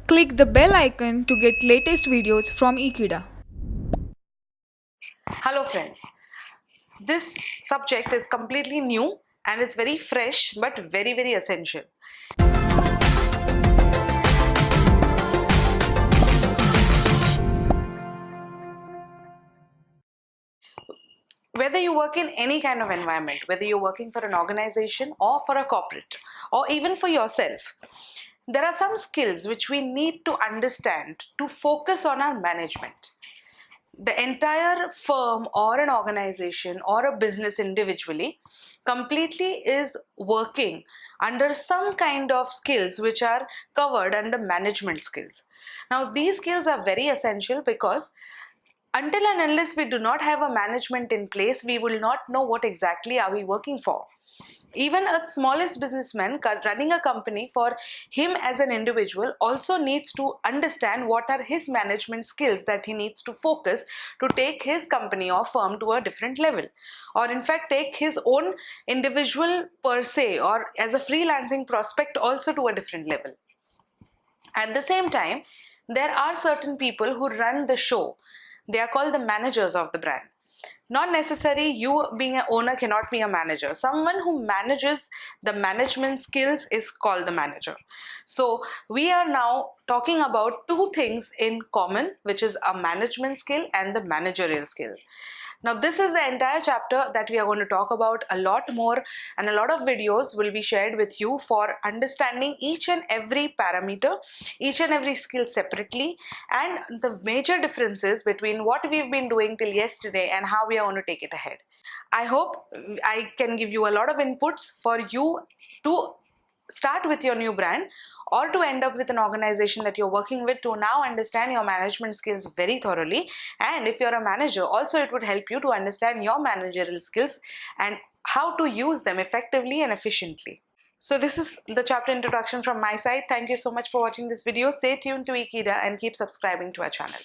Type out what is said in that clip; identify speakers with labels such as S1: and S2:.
S1: Click the bell icon to get latest videos from Ikeda.
S2: Hello friends, this subject is completely new and it's very fresh but very essential. Whether you work in any kind of environment, whether you're working for an organization or for a corporate or even for yourself, there are some skills which we need to understand to focus on our management. The entire firm or an organization or a business individually completely is working under some kind of skills which are covered under management skills. Now, these skills are very essential because until and unless we do not have a management in place, we will not know what exactly are we working for. Even a smallest businessman running a company, for him as an individual, also needs to understand what are his management skills that he needs to focus to take his company or firm to a different level, or in fact take his own individual per se or as a freelancing prospect also to a different level. At the same time, there are certain people who run the show. They are called the managers of the brand. Not necessary you being an owner cannot be a manager. Someone who manages the management skills is called the manager. So we are now talking about two things in common, which is a management skill and the managerial skill. Now, this is the entire chapter that we are going to talk about a lot more, and a lot of videos will be shared with you for understanding each and every parameter, each and every skill separately, and the major differences between what we've been doing till yesterday and how we are going to take it ahead. I hope I can give you a lot of inputs for you to start with your new brand or to end up with an organization that you're working with to now understand your management skills very thoroughly. And if you're a manager, also it would help you to understand your managerial skills and how to use them effectively and efficiently. So this is the chapter introduction from my side. Thank you so much for watching this video. Stay tuned to Ikeda and keep subscribing to our channel.